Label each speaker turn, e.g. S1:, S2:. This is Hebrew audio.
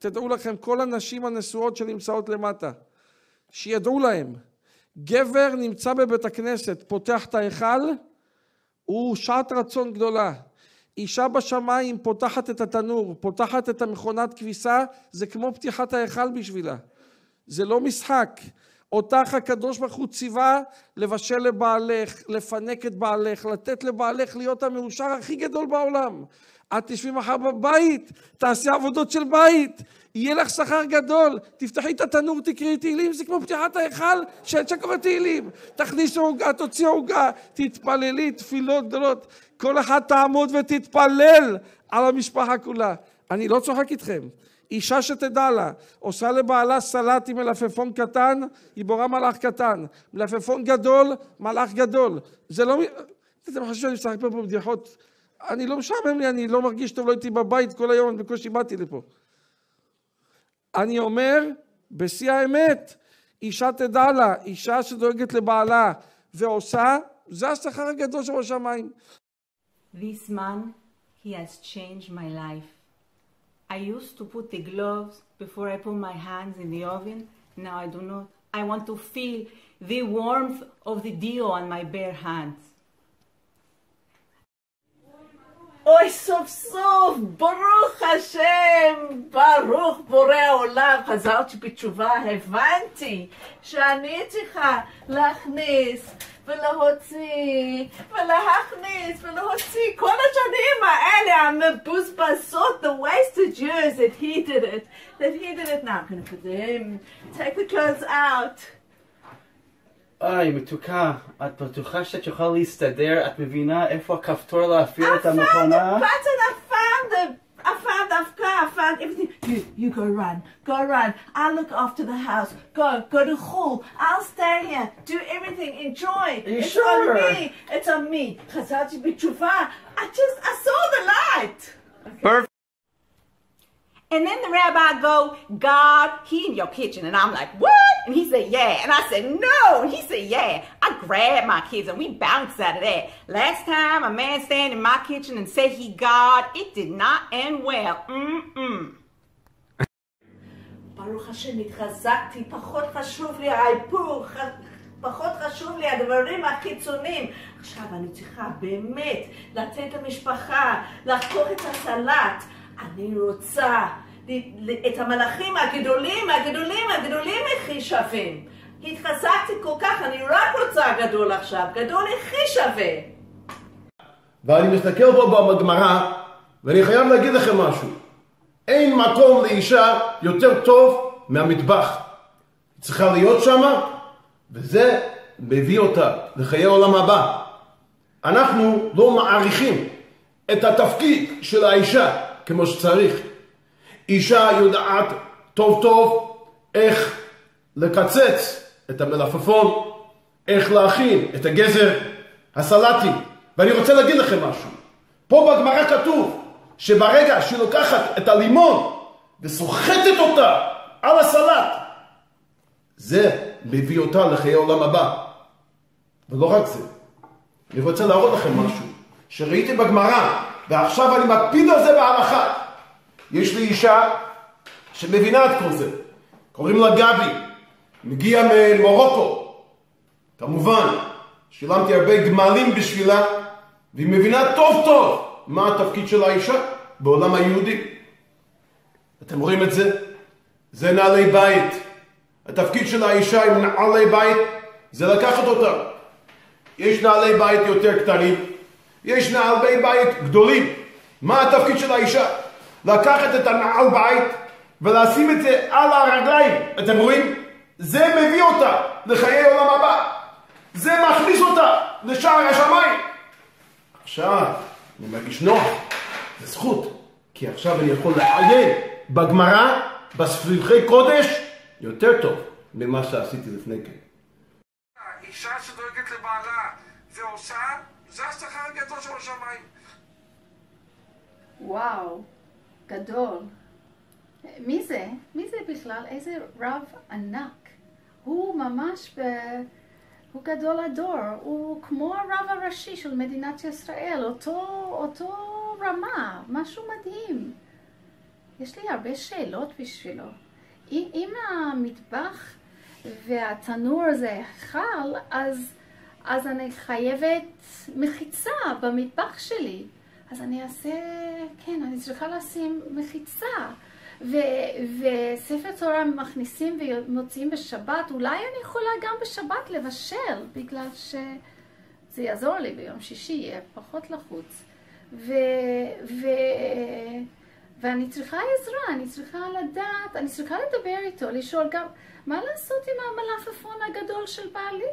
S1: תדעו לכם, כל הנשים הנשואות שנמצאות למטה, שידעו להם, גבר נמצא בבית הכנסת, פותח את ההיכל, הוא שעת רצון גדולה. אישה בשמיים פותחת את התנור, פותחת את המכונת כביסה, זה כמו פתיחת ההיכל בשבילה. זה לא משחק. אותך הקדוש ברוך הוא ציווה לבשל לבעלך, לפנק את בעלך, לתת לבעלך להיות המאושר הכי גדול בעולם. את תשבי מחר בבית, תעשי עבודות של בית, יהיה לך שכר גדול, תפתחי את התנור, תקראי תהילים, זה כמו פתיחת ההיכל שאין שקורא תהילים. תכניסו עוגה, תוציאו עוגה, תתפללי, תפילות גדולות. כל אחד תעמוד ותתפלל על המשפחה כולה. אני לא צוחק איתכם. אישה שתדע לה, עושה לבעלה סלט עם מלפפון קטן, היא בורא מלאך קטן. מלפפון גדול, מלאך גדול. זה לא... אתם חושבים שאני משחק פה בבדיחות? אני לא משעמם לי, אני לא מרגיש טוב, לא הייתי בבית כל היום, אני בקושי באתי לפה. אני אומר, בשיא האמת, אישה תדע לה, אישה שדואגת לבעלה ועושה, זה השכר הגדול של השמיים.
S2: This man, he has changed my life. I used to put the gloves before I put my hands in the oven. Now I do not. I want to feel the warmth of the dew on my bare hands. אוי סוף סוף, ברוך השם, ברוך בורא העולם. חזרתי בתשובה, הבנתי שאני צריכה להכניס ולהוציא ולהכניס ולהוציא כל השנים האלה המבוזבזות, the wasted years that he did it. Now I'm going to put them, take the clothes out.
S3: אוי, מתוקה, את בטוחה שאת יכולה להסתדר? את מבינה איפה הכפתור להפעיל את המכונה?
S2: I found everything. You go run. I'll look after the house. Go to Chul. I'll stay here. Do everything. Enjoy. It's on me. חזרתי בתשובה. I saw the light.
S3: Perfect.
S2: And then the rabbi go, God, he in your kitchen. And I'm like, what? And he said, yeah. And I said, no. And he said, yeah. I grabbed my kids and we bounced out of that. Last time a man stand in my kitchen and said he God, it did not end well. ברוך השם, התחזקתי, פחות חשוב לי האיפור, פחות חשוב לי הדברים החיצוניים. עכשיו אני צריכה באמת לתת למשפחה, לחתוך את הסלט. אני רוצה את המלאכים הגדולים הכי שווים. התחזקתי כל כך, אני רק רוצה גדול עכשיו, גדול הכי שווה.
S4: ואני מסתכל פה בגמרא, ואני חייב להגיד לכם משהו. אין מקום לאישה יותר טוב מהמטבח. היא צריכה להיות שם, וזה מביא אותה לחיי העולם הבא. אנחנו לא מעריכים את התפקיד של האישה כמו שצריך. אישה יודעת טוב איך לקצץ את המלפפון, איך להכין את הגזר הסלטי. ואני רוצה להגיד לכם משהו. פה בגמרא כתוב שברגע שהיא לוקחת את הלימון וסוחטת אותה על הסלט, זה מביא אותה לחיי העולם הבא. ולא רק זה. אני רוצה להראות לכם משהו שראיתי בגמרא, ועכשיו אני מקפיד על זה בהלכה. יש לי אישה שמבינה את כל זה. קוראים לה גבי. מגיעה ממורוקו. כמובן, שילמתי הרבה גמלים בשבילה, והיא מבינה טוב מה התפקיד של האישה בעולם היהודי. אתם רואים את זה? זה נעלי בית. התפקיד של האישה עם נעלי בית זה לקחת אותה. יש נעלי בית יותר קטנים, יש נעלי בית גדולים. מה התפקיד של האישה? לקחת את הנעל בית ולשים את זה על הרגליים. אתם רואים? זה מביא אותה לחיי עולם הבא. זה מכניס אותה לשער השמיים. עכשיו אני מרגיש נוח, זה זכות, כי עכשיו אני יכול לעיין בגמרא, בספרי קודש, יותר טוב ממה שעשיתי לפני כן.
S1: אישה שדואגת לבעלה ועושה, זה השכר הגדול של השמיים.
S5: וואו, גדול. מי זה? מי זה בכלל? איזה רב ענק. הוא ממש הוא גדול הדור. הוא כמו הרב הראשי של מדינת ישראל. אותו רמה. משהו מדהים. יש לי הרבה שאלות בשבילו. אם המטבח והתנור זה חל, אז אני חייבת מחיצה במטבח שלי. אז אני אעשה, כן, אני צריכה לשים מחיצה. וספר תורה מכניסים ומוציאים בשבת, אולי אני יכולה גם בשבת לבשל, בגלל שזה יעזור לי ביום שישי, יהיה פחות לחוץ. ואני צריכה עזרה, אני צריכה לדעת, אני צריכה לדבר איתו, לשאול גם, מה לעשות עם המלפפון הגדול של בעלי?